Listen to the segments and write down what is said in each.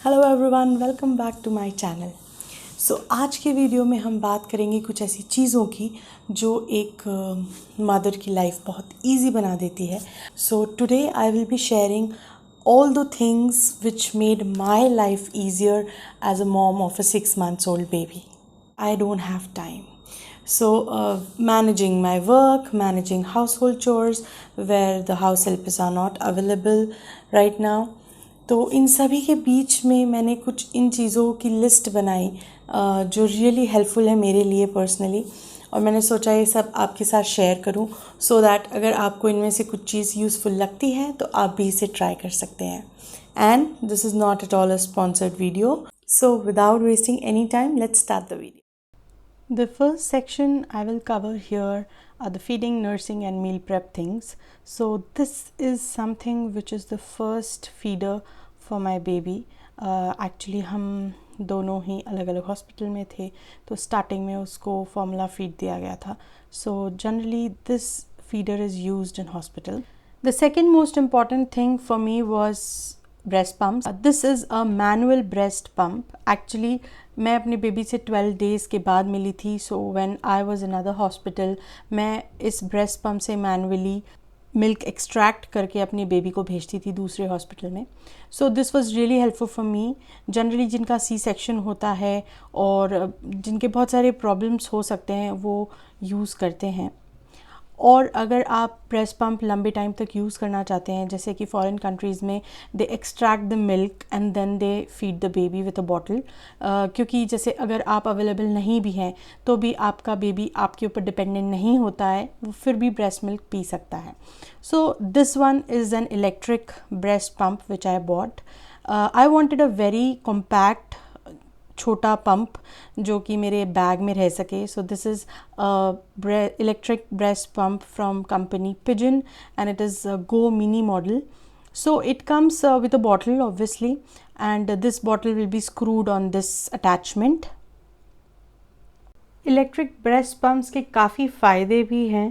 Hello everyone, welcome back to my channel. आज के video में हम बात करेंगे कुछ ऐसी चीज़ों की जो एक मदर की लाइफ बहुत इजी बना देती है। Today I will be sharing all the things which made my life easier as a mom of a 6 months old baby. I don't have time. Managing my work, managing household chores where the house helpers are not available right now. तो इन सभी के बीच में मैंने कुछ इन चीज़ों की list बनाई जो रियली हेल्पफुल है मेरे लिए पर्सनली, और मैंने सोचा ये सब आपके साथ शेयर करूं सो दैट अगर आपको इनमें से कुछ चीज़ यूज़फुल लगती है तो आप भी इसे ट्राई कर सकते हैं। And this is not at all a sponsored video, so without wasting any time let's start the video. The first section I will cover here are the feeding, nursing and meal prep things. So this is something which is the first feeder for my baby. Actually हम दोनों ही अलग अलग hospital में थे, तो starting में उसको formula feed दिया गया था. So generally this feeder is used in hospital. The second most important thing for me was breast pumps. This is a manual breast pump. Actually मैं अपने बेबी से 12 डेज़ के बाद मिली थी. So when I was in other hospital मैं इस breast pump से manually milk extract करके अपने बेबी को भेजती थी दूसरे हॉस्पिटल में. So this was really helpful for me. Generally जिनका सी सेक्शन होता है और जिनके बहुत सारे प्रॉब्लम्स हो सकते हैं वो यूज़ करते हैं. और अगर आप ब्रेस्ट पम्प लंबे टाइम तक यूज़ करना चाहते हैं, जैसे कि फॉरेन कंट्रीज़ में they extract the milk and then they feed the baby with a bottle, क्योंकि जैसे अगर आप अवेलेबल नहीं भी हैं तो भी आपका बेबी आपके ऊपर डिपेंडेंट नहीं होता है, वो फिर भी ब्रेस्ट मिल्क पी सकता है. So this one is an electric breast pump which I bought. I wanted a very compact छोटा पंप जो कि मेरे बैग में रह सके. सो this is electric breast pump from company pigeon and it is go mini model. So it comes with a bottle obviously, and this bottle will be screwed on this attachment. Electric breast pumps के काफ़ी फ़ायदे भी हैं.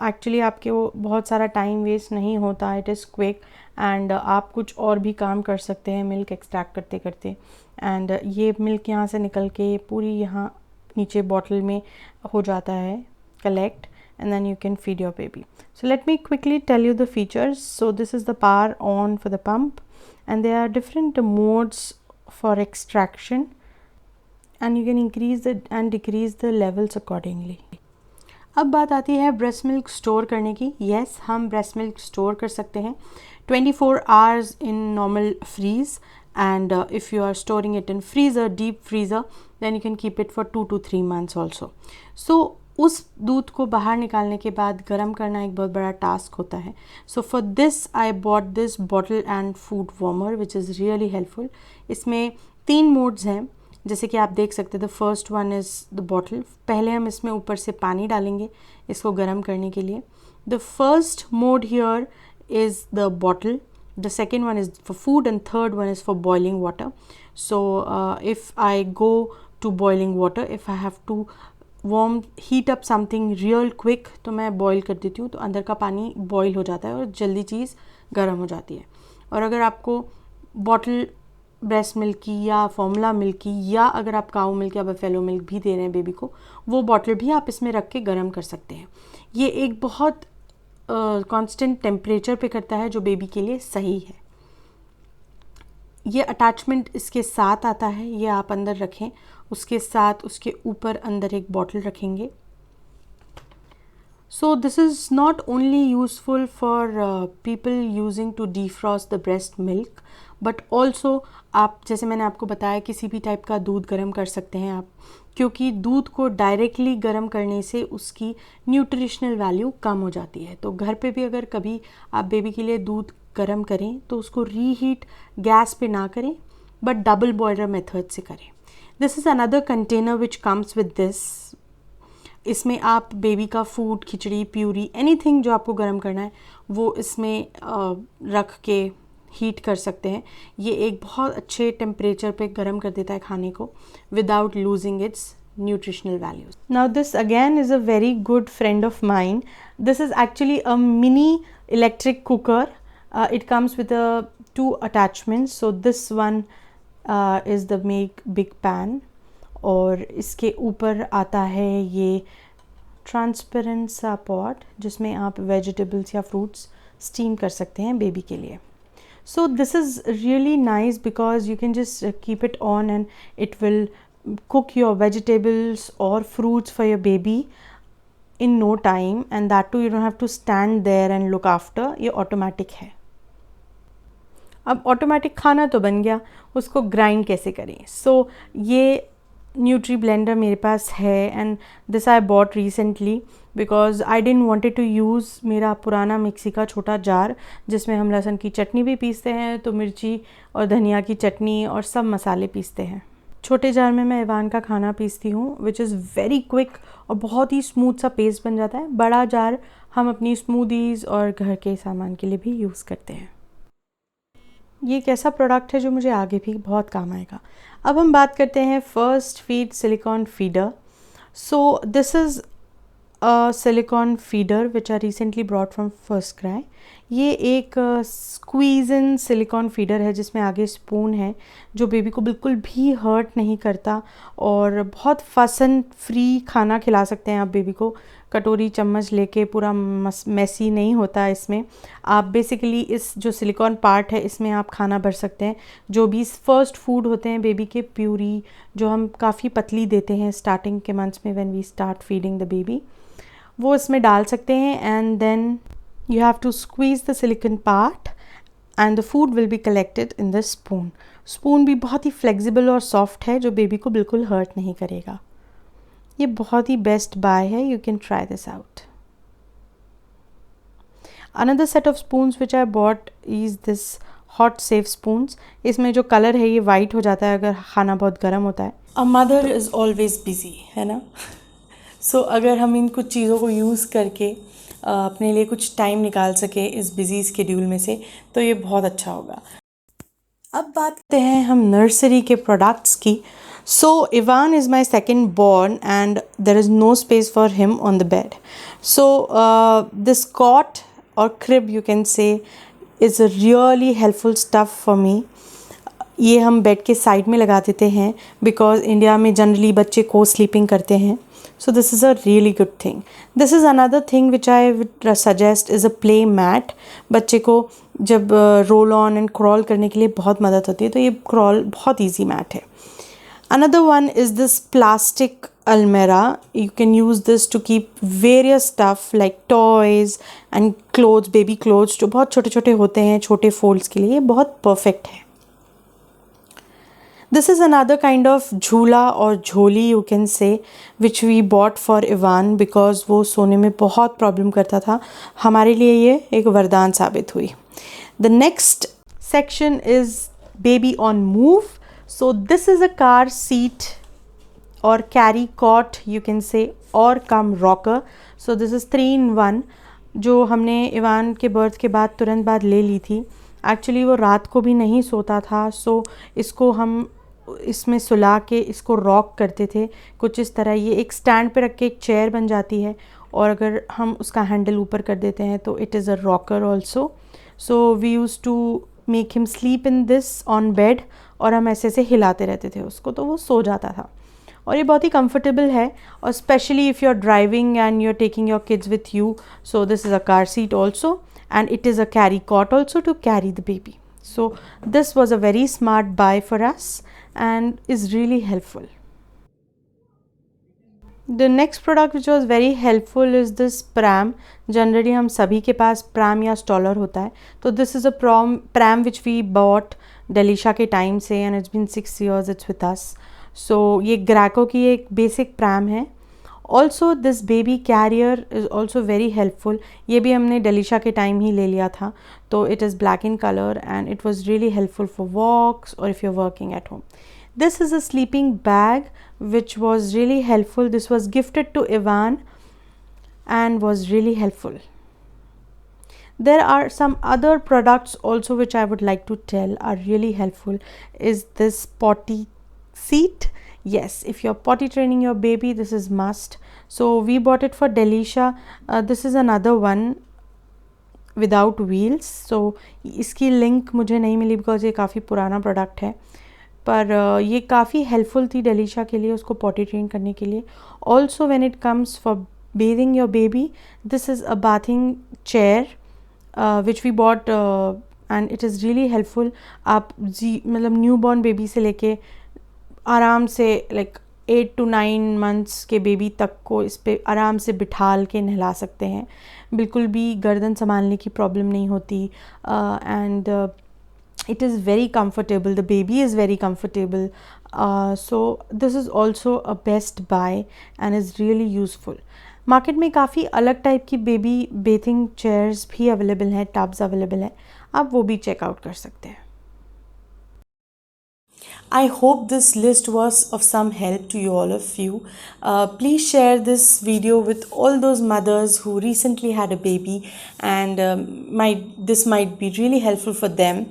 Actually आपके वो बहुत सारा time waste नहीं होता, इट इज़ क्विक एंड आप कुछ और भी काम कर सकते हैं मिल्क एक्सट्रैक्ट करते करते. एंड ये मिल्क यहाँ से निकल के पूरी यहाँ नीचे बॉटल में हो जाता है collect, and then you can feed your baby. So let me quickly tell you the features. So this is the power on for the pump, and there are different modes for extraction, and you can increase the and decrease the levels accordingly. अब बात आती है breast milk store करने की. Yes, हम breast milk store कर सकते हैं 24 hours in normal fridge, and if you are storing it in freezer, deep freezer, then you can keep it for 2 to 3 months also. So उस दूध को बाहर निकालने के बाद गर्म करना एक बहुत बड़ा टास्क होता है. So for this I bought this bottle and food warmer which is really helpful. इसमें 3 मोड्स हैं, जैसे कि आप देख सकते हैं. The first one is the bottle. पहले हम इसमें ऊपर से पानी डालेंगे इसको गर्म करने के लिए. The first mode here is the bottle. The second one is for food and third one is for boiling water. So if I go to boiling water, if I have to heat up something real quick, तो मैं boil कर देती हूँ, तो अंदर का पानी boil हो जाता है और जल्दी चीज़ गर्म हो जाती है. और अगर आपको बॉटल ब्रेस्ट मिल्क की या फॉर्मूला मिल्क की, या अगर आप काऊ मिल्क या बफेलो मिल्क भी दे रहे हैं बेबी को, वो बॉटल भी आप इसमें रख के गर्म कर सकते हैं. ये एक बहुत कांस्टेंट टेम्परेचर पे करता है जो बेबी के लिए सही है. ये अटैचमेंट इसके साथ आता है, ये आप अंदर रखें, उसके साथ उसके ऊपर अंदर एक बॉटल रखेंगे. So this is not only useful for people using to defrost the breast milk, but also आप, जैसे मैंने आपको बताया, किसी भी टाइप का दूध गर्म कर सकते हैं आप, क्योंकि दूध को डायरेक्टली गर्म करने से उसकी न्यूट्रिशनल वैल्यू कम हो जाती है. तो घर पे भी अगर कभी आप बेबी के लिए दूध गर्म करें तो उसको रीहीट गैस पे ना करें, बट डबल बॉयलर मेथड से करें. This is another container which comes with this. इसमें आप बेबी का फूड, खिचड़ी, प्यूरी, एनीथिंग जो आपको गर्म करना है वो इसमें रख के हीट कर सकते हैं. ये एक बहुत अच्छे टेम्परेचर पे गर्म कर देता है खाने को without losing its nutritional values. Now this again is a very good friend of mine. This is actually a mini electric cooker. It comes with 2 attachments. So this one is the make big pan, और इसके ऊपर आता है ये transparent सा pot जिसमें आप vegetables या फ्रूट्स स्टीम कर सकते हैं बेबी के लिए. So this is really nice because you can just keep it on and it will cook your vegetables or fruits for your baby in no time, and that too you don't have to stand there and look after. ये automatic है. अब automatic खाना तो बन गया, उसको grind कैसे करें. सो ये न्यूट्री ब्लेंडर मेरे पास है, and this I bought recently because I didn't wanted to use मेरा पुराना मिक्सी का छोटा जार जिसमें हम लहसुन की चटनी भी पीसते हैं, तो मिर्ची और धनिया की चटनी और सब मसाले पीसते हैं. छोटे जार में मैं इवान का खाना पीसती हूँ विच इज़ वेरी क्विक और बहुत ही स्मूथ सा पेस्ट बन जाता है. बड़ा जार हम अपनी स्मूदीज़ और घर के सामान के लिए भी यूज़ करते हैं. ये एक ऐसा प्रोडक्ट है जो मुझे आगे भी बहुत काम आएगा. अब हम बात करते हैं first feed silicon feeder. So this is a silicon feeder which I recently brought from first cry. ये एक स्क्वीज़ इन सिलिकॉन फीडर है जिसमें आगे स्पून है जो बेबी को बिल्कुल भी हर्ट नहीं करता, और बहुत फसन फ्री खाना खिला सकते हैं आप बेबी को. कटोरी चम्मच लेके पूरा मैसी नहीं होता इसमें. आप बेसिकली इस जो सिलिकॉन पार्ट है इसमें आप खाना भर सकते हैं. जो भी फर्स्ट फूड होते हैं बेबी के, प्यूरी जो हम काफ़ी पतली देते हैं स्टार्टिंग के मंथ्स में when we start feeding the baby, वो इसमें डाल सकते हैं. And then you have to squeeze the silicone part and the food will be collected in the spoon. Spoon भी बहुत ही फ्लेक्सिबल और सॉफ्ट है जो बेबी को बिल्कुल हर्ट नहीं करेगा. ये बहुत ही बेस्ट बाय है. You can try this out. Another set of spoons which I bought is this hot safe spoons. इसमें जो कलर है ये वाइट हो जाता है अगर खाना बहुत गर्म होता है. A mother is always busy, है ना. सो अगर हम इन कुछ चीज़ों को यूज़ करके अपने लिए कुछ टाइम निकाल सके इस बिज़ी स्केड्यूल में से, तो ये बहुत अच्छा होगा. अब बात करते हैं हम नर्सरी के प्रोडक्ट्स की. So Ivan is my second born and there is no space for him on the bed. So this cot और crib you can say is a really helpful stuff for me. ये हम bed के side में लगा देते हैं because India में generally बच्चे को स्लीपिंग करते हैं. So this is a really good thing. This is another thing which I would suggest is a play mat. बच्चे को जब roll on and crawl करने के लिए बहुत मदद होती है, तो ये crawl बहुत easy mat है. Another one is this plastic almirah. You can use this to keep various stuff like toys and clothes, baby clothes जो बहुत छोटे छोटे होते हैं छोटे folds के लिए. ये बहुत perfect है. This is another kind of झूला और झोली you can say which we bought for Ivan because वो सोने में बहुत प्रॉब्लम करता था. हमारे लिए ये एक वरदान साबित हुई. The next section is baby on move. So this is a car seat or carry cot you can say or come rocker. So this is 3 in 1 जो हमने इवान के बर्थ के बाद तुरंत बाद ले ली थी. एक्चुअली वो रात को भी नहीं सोता था, सो इसको हम इसमें सुला के इसको रॉक करते थे कुछ इस तरह. ये एक स्टैंड पे रख के एक चेयर बन जाती है, और अगर हम उसका हैंडल ऊपर कर देते हैं तो it is a rocker also. So we use to make him sleep in this on bed, और हम ऐसे ऐसे हिलाते रहते थे उसको तो वो सो जाता था. और ये बहुत ही कंफर्टेबल है, और specially if you are driving and you are taking your kids with you. So this is a car seat also, and it is a carry cot also to carry the baby. So this was a very smart buy for us and is really helpful. The next product which was very helpful is this pram. Generally हम सभी के पास pram या stroller होता है, तो this is a pram which we bought Delisha के time से and it's been 6 years it's with us. So ये Graco की एक basic pram है. Also this baby carrier is also very helpful. ये भी हमने डलीशा के टाइम ही ले लिया था, तो it is black in colour and it was really helpful for walks और if you are working at home. This is a sleeping bag which was really helpful. This was gifted to Ivan and was really helpful. There are some other products also which I would like to tell are really helpful. Is this potty seat? Yes, if you're potty training your baby, this is must. So we bought it for Delisha. This is another one without wheels. So इसकी link मुझे नहीं मिली because ये काफ़ी पुराना product है. पर ये काफ़ी हेल्पफुल थी डेलिशा के लिए, उसको पॉटी ट्रेन करने के लिए. Also when it comes for bathing your baby, this is a bathing chair which we bought and it is really helpful. आप मतलब न्यू बॉर्न बेबी से लेके आराम से लाइक 8 to 9 months के बेबी तक को इस पे आराम से बिठाल के नहला सकते हैं. बिल्कुल भी गर्दन संभालने की प्रॉब्लम नहीं होती. And it is very comfortable, the baby is very comfortable. So this is also a best buy and is really useful. Market में काफ़ी अलग टाइप की बेबी बेथिंग चेयर्स भी अवेलेबल हैं, टब्स अवेलेबल हैं, आप वो भी चेकआउट कर सकते हैं. I hope this list was of some help to you all of you. Please share this video with all those mothers who recently had a baby and this might be really helpful for them.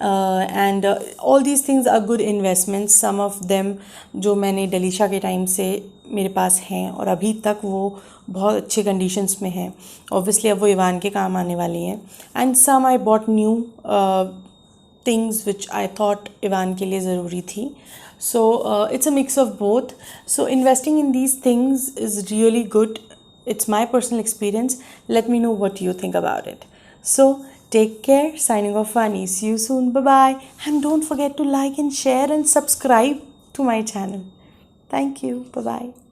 And all these things are good investments. Some of them जो मैंने डेलिशा के time से मेरे पास हैं और अभी तक वो बहुत अच्छे कंडीशंस में हैं. ऑब्वियसली अब वो इवान के काम आने वाली हैं. And some I bought new things which I thought Ivaan के लिए ज़रूरी थी. So it's a mix of both. So investing in these things is really good. It's my personal experience. Let me know what you think about it. So take care. Signing off, Fani. See you soon. Bye-bye. And don't forget to like and share and subscribe to my channel. Thank you. Bye-bye.